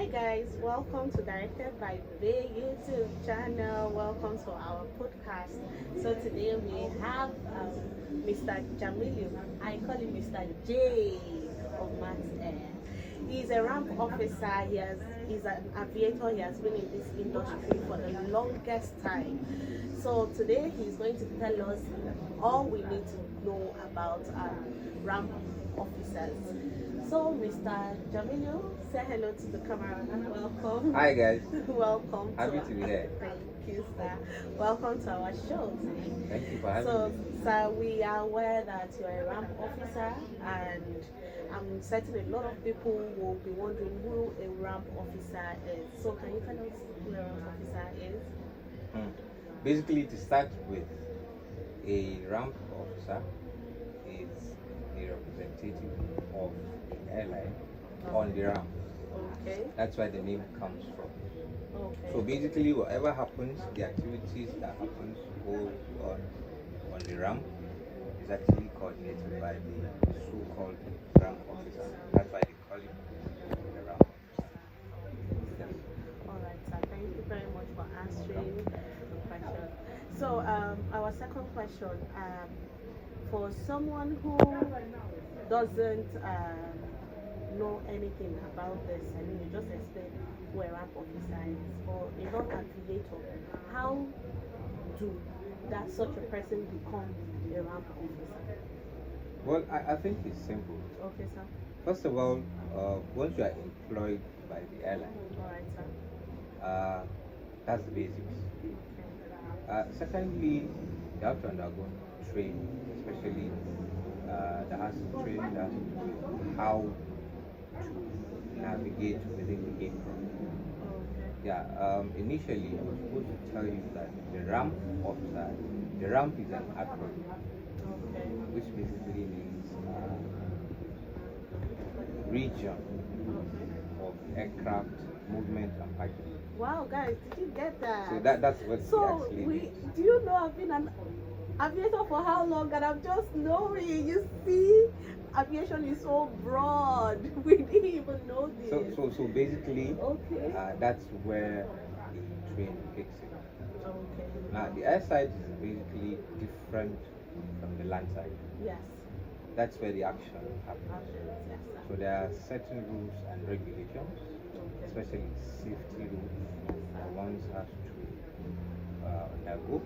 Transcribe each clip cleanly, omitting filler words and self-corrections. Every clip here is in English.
Hi guys, welcome to Directed by the YouTube channel. Welcome to our podcast. So today we have Mr. Jamilu. I call him Mr. J of Max Air. He's a ramp officer. He's an aviator. He has been in this industry for the longest time. So today he's going to tell us all we need to know about ramp officers. So, Mr. Jamilu, say hello to the camera. Welcome. Hi guys, Welcome. happy to be here. Thank you, sir. Welcome to our show today. Thank you for having So, me. sir, we are aware that you're a ramp officer, and I'm certain a lot of people will be wondering who a ramp officer is. So, can you tell us who a ramp officer is? Basically, to start with, a ramp officer is a representative of the airline on the ramp. Okay. That's where the name comes from. Okay. So basically, whatever happens, the activities that happens go on the ramp is actually coordinated by the so-called ramp officer. That's why they call it the ramp officer. Yes. All right, sir. Thank you very much for answering the question. So, our second question, for someone who doesn't know anything about this, I mean, you just explained who a ramp officer is, or a non-aviator, how do that such a person become a ramp officer? Well, I think it's simple. Okay, sir. First of all, once you are employed by the airline, All right, sir. that's the basics. Secondly, you have to undergo training, especially that has to train that how to navigate within the aircraft. Okay. Yeah, initially I was supposed to tell you that the ramp officer, the ramp is an acronym, Okay. which basically means region of aircraft movement and packing. Wow, guys, did you get that? So that's what it So actually we means. do you know I've been an aviator for how long, and I'm just knowing. You see, aviation is so broad. We didn't even know this. So basically, Okay. that's where the train kicks in. Okay. Now the air side is basically different from the land side. Yes. That's where the action happens. Yes, sir. So there are certain rules and regulations, Okay. especially safety rules, that one has to undergo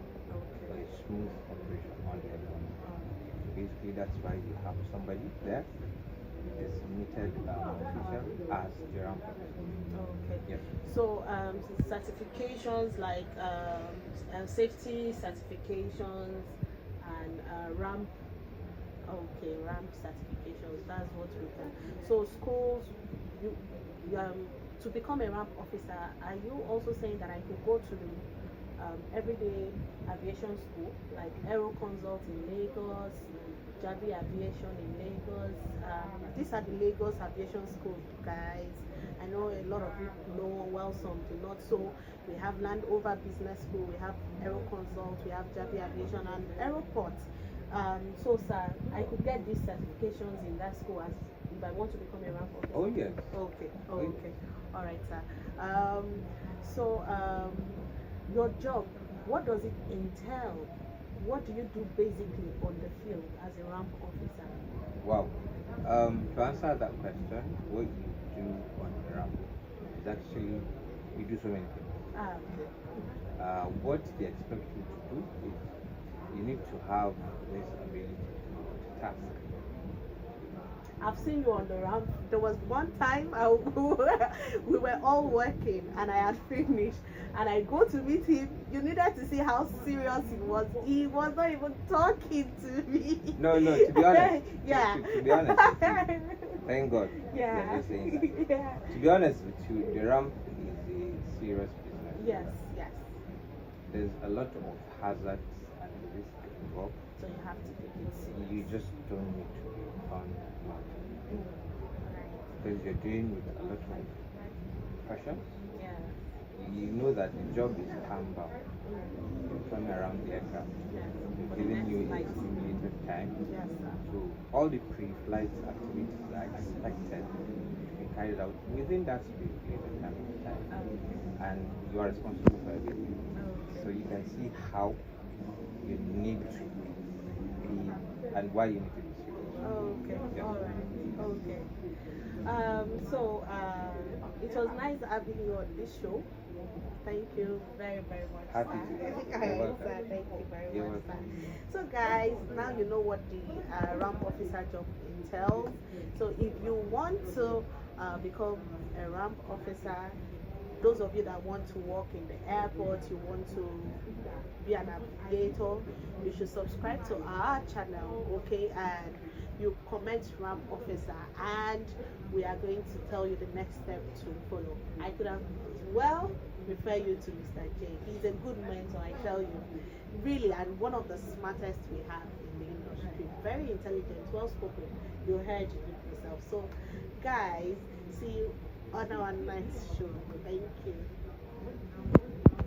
for Okay. a smooth operation on the aircraft. So basically, that's why you have somebody there, designated official as the ramp officer. Okay. Yes. So certifications like safety certifications and ramp. Okay, ramp certifications. That's what we can. So schools, you, to become a ramp officer, are you also saying that I could go to the everyday aviation school like Aero Consult in Lagos, Jabi Aviation in Lagos? These are the Lagos Aviation School, guys. I know a lot of people know, well, some do not. So we have Landover Business School, we have Aero Consult, we have Jabi Aviation and Aeroport. So, sir, I could get these certifications in that school as if I want to become a ramp officer. Oh yes. Okay. Oh, yes. Okay. All right, sir. So, your job, what does it entail? What do you do basically on the field as a ramp officer? Wow. To answer that question, what you do on the ramp is actually you do so many things. Okay. What they expect you to do is you need to have this ability to task. I've seen you on the ramp. There was one time we were all working and I had finished and I go to meet him. You needed to see how serious he was. He was not even talking to me. No, to be honest. Yeah. To be honest with you, thank God. Yeah. that you're saying that. Yeah. To be honest with you, the ramp is a serious business. Yes, yes. There's a lot of hazards and risk involved. So you have to take it serious. You just don't need to be fun about it. Right. Because you're doing with a lot of pressure. Yeah. You know that the job is calm down. You're coming around the aircraft. Yes. They're For the giving next you a flight. simulated time. Yes, sir. So all the pre-flight activities are expected to be carried out within that stipulated time. and you are responsible for everything. Okay. So you can see how you need to be and why you need to be serious. Okay. Yeah. All right. Okay. It was nice having you on this show. Thank you very, very much. Happy sir. to. Alright, You're welcome. sir. Thank you very You're much, sir. welcome. So, guys, now you know what the ramp officer job entails. So, if you want to become a ramp officer, those of you that want to work in the airport, you want to be an navigator, you should subscribe to our channel, okay? And you comment ramp officer, and we are going to tell you the next step to follow. I could have well refer you to Mr. J. He's a good mentor, I tell you, really, and one of the smartest we have in the industry. Very intelligent, well spoken. You heard it yourself. So, guys, see you on our next show. Thank